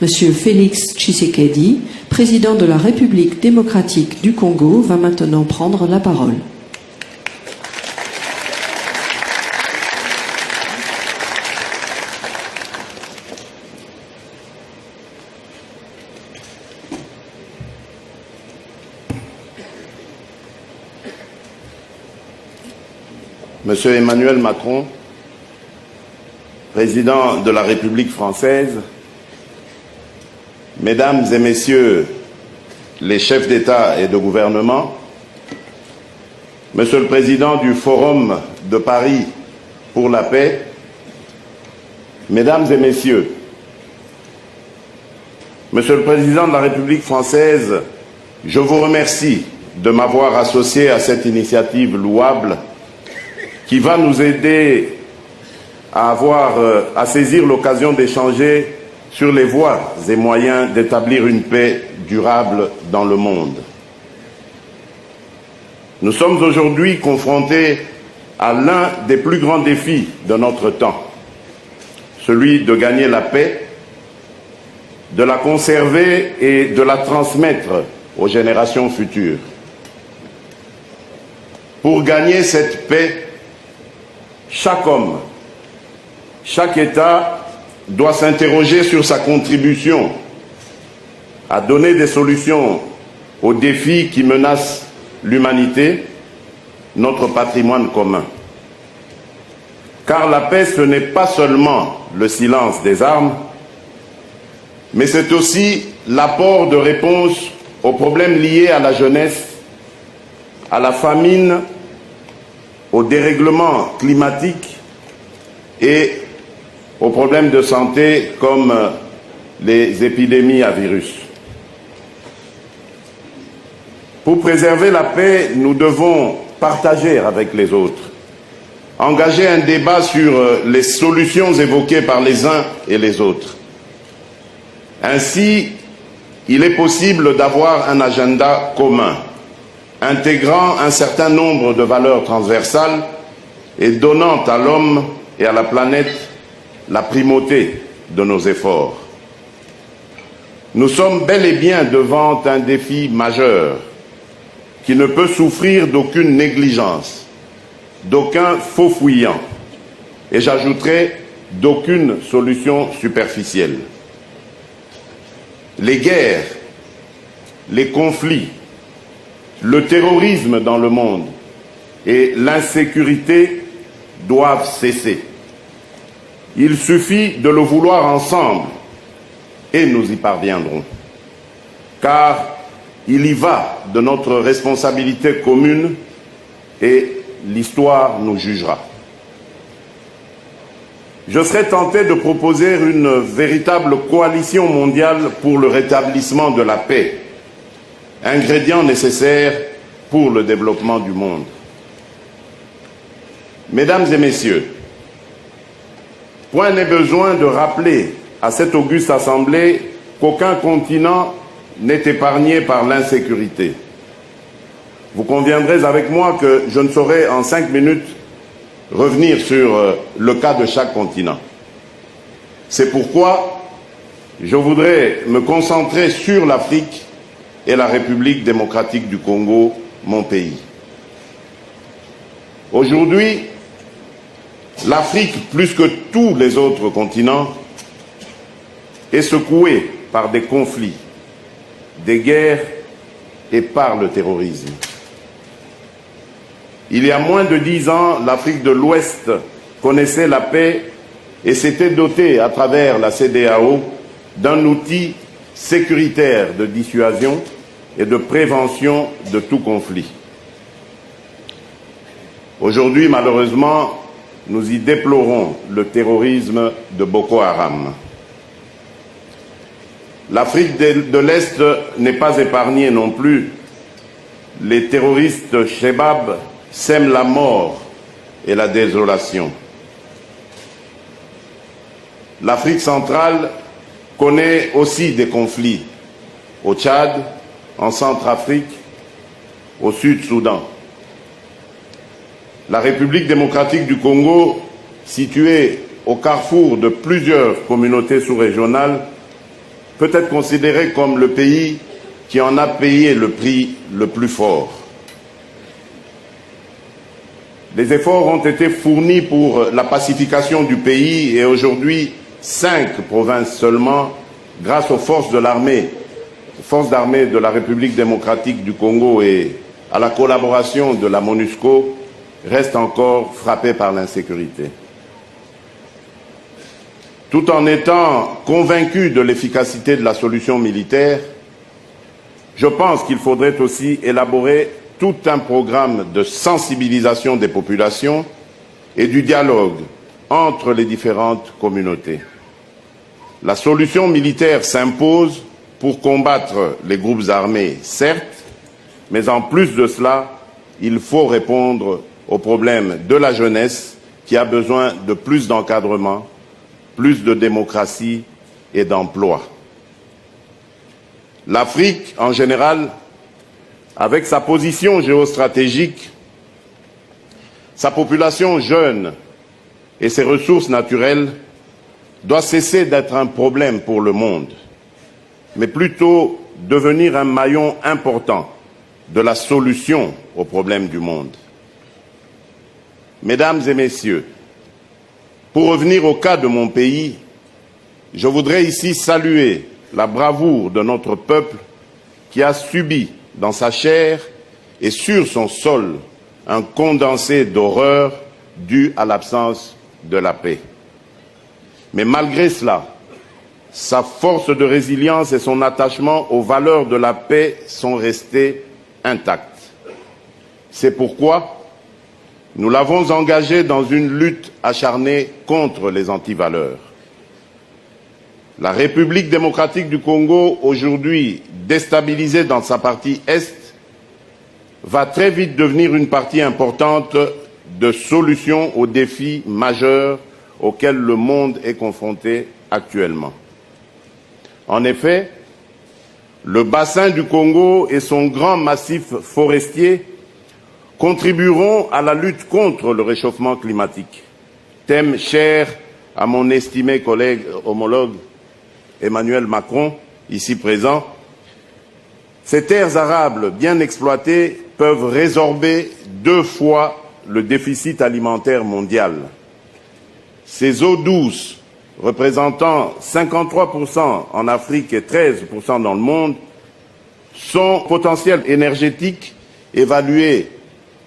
Monsieur Félix Tshisekedi, président de la République démocratique du Congo, va maintenant prendre la parole. Monsieur Emmanuel Macron, président de la République française, Mesdames et Messieurs les chefs d'État et de gouvernement, Monsieur le Président du Forum de Paris pour la paix, Mesdames et Messieurs, Monsieur le Président de la République française, je vous remercie de m'avoir associé à cette initiative louable qui va nous aider à saisir l'occasion d'échanger sur les voies et moyens d'établir une paix durable dans le monde. Nous sommes aujourd'hui confrontés à l'un des plus grands défis de notre temps, celui de gagner la paix, de la conserver et de la transmettre aux générations futures. Pour gagner cette paix, chaque homme, chaque État doit s'interroger sur sa contribution à donner des solutions aux défis qui menacent l'humanité, notre patrimoine commun. Car la paix, ce n'est pas seulement le silence des armes, mais c'est aussi l'apport de réponses aux problèmes liés à la jeunesse, à la famine, au dérèglement climatique et aux problèmes de santé comme les épidémies à virus. Pour préserver la paix, nous devons partager avec les autres, engager un débat sur les solutions évoquées par les uns et les autres. Ainsi, il est possible d'avoir un agenda commun, intégrant un certain nombre de valeurs transversales et donnant à l'homme et à la planète la primauté de nos efforts. Nous sommes bel et bien devant un défi majeur qui ne peut souffrir d'aucune négligence, d'aucun faux fuyant, et j'ajouterai d'aucune solution superficielle. Les guerres, les conflits, le terrorisme dans le monde et l'insécurité doivent cesser. Il suffit de le vouloir ensemble et nous y parviendrons. Car il y va de notre responsabilité commune et l'histoire nous jugera. Je serais tenté de proposer une véritable coalition mondiale pour le rétablissement de la paix, ingrédient nécessaire pour le développement du monde. Mesdames et Messieurs, point n'est besoin de rappeler à cette auguste assemblée qu'aucun continent n'est épargné par l'insécurité. Vous conviendrez avec moi que je ne saurais en 5 minutes revenir sur le cas de chaque continent. C'est pourquoi je voudrais me concentrer sur l'Afrique et la République démocratique du Congo, mon pays. Aujourd'hui, l'Afrique, plus que tous les autres continents, est secouée par des conflits, des guerres et par le terrorisme. Il y a moins de 10 ans, l'Afrique de l'Ouest connaissait la paix et s'était dotée, à travers la CEDEAO, d'un outil sécuritaire de dissuasion et de prévention de tout conflit. Aujourd'hui, malheureusement, nous y déplorons le terrorisme de Boko Haram. L'Afrique de l'Est n'est pas épargnée non plus. Les terroristes Chebab sèment la mort et la désolation. L'Afrique centrale connaît aussi des conflits au Tchad, en Centrafrique, au Sud-Soudan. La République démocratique du Congo, située au carrefour de plusieurs communautés sous-régionales, peut être considéré comme le pays qui en a payé le prix le plus fort. Des efforts ont été fournis pour la pacification du pays et aujourd'hui, 5 provinces seulement, grâce aux forces de l'armée, forces d'armée de la République démocratique du Congo et à la collaboration de la MONUSCO, restent encore frappées par l'insécurité. Tout en étant convaincu de l'efficacité de la solution militaire, je pense qu'il faudrait aussi élaborer tout un programme de sensibilisation des populations et du dialogue entre les différentes communautés. La solution militaire s'impose pour combattre les groupes armés, certes, mais en plus de cela, il faut répondre au problème de la jeunesse qui a besoin de plus d'encadrement, plus de démocratie et d'emploi. L'Afrique, en général, avec sa position géostratégique, sa population jeune et ses ressources naturelles, doit cesser d'être un problème pour le monde, mais plutôt devenir un maillon important de la solution aux problèmes du monde. Mesdames et messieurs, pour revenir au cas de mon pays, je voudrais ici saluer la bravoure de notre peuple qui a subi dans sa chair et sur son sol un condensé d'horreur dû à l'absence de la paix. Mais malgré cela, sa force de résilience et son attachement aux valeurs de la paix sont restés intacts. C'est pourquoi nous l'avons engagé dans une lutte acharnée contre les antivaleurs. La République démocratique du Congo, aujourd'hui déstabilisée dans sa partie Est, va très vite devenir une partie importante de solutions aux défis majeurs auxquels le monde est confronté actuellement. En effet, le bassin du Congo et son grand massif forestier contribueront à la lutte contre le réchauffement climatique, thème cher à mon estimé collègue homologue Emmanuel Macron, ici présent. Ces terres arables bien exploitées peuvent résorber 2 fois le déficit alimentaire mondial. Ces eaux douces, représentant 53% en Afrique et 13% dans le monde, son potentiel énergétique évalué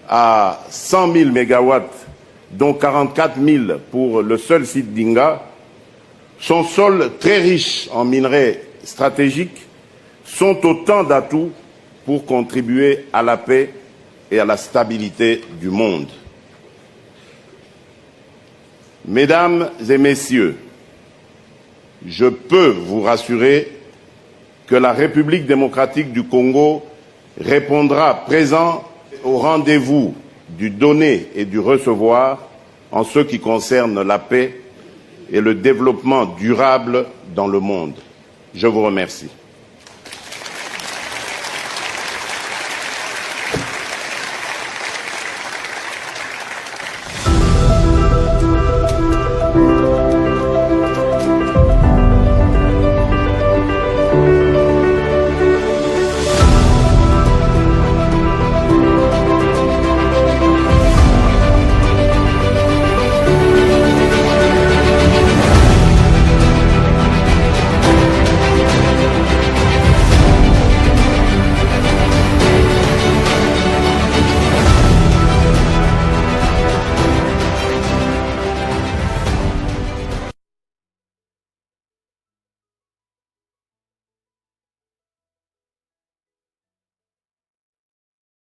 à 100 000 mégawatts, dont 44 000 pour le seul site d'Inga, son sol très riche en minerais stratégiques, sont autant d'atouts pour contribuer à la paix et à la stabilité du monde. Mesdames et messieurs, je peux vous rassurer que la République démocratique du Congo répondra présent au rendez-vous du donner et du recevoir en ce qui concerne la paix et le développement durable dans le monde. Je vous remercie.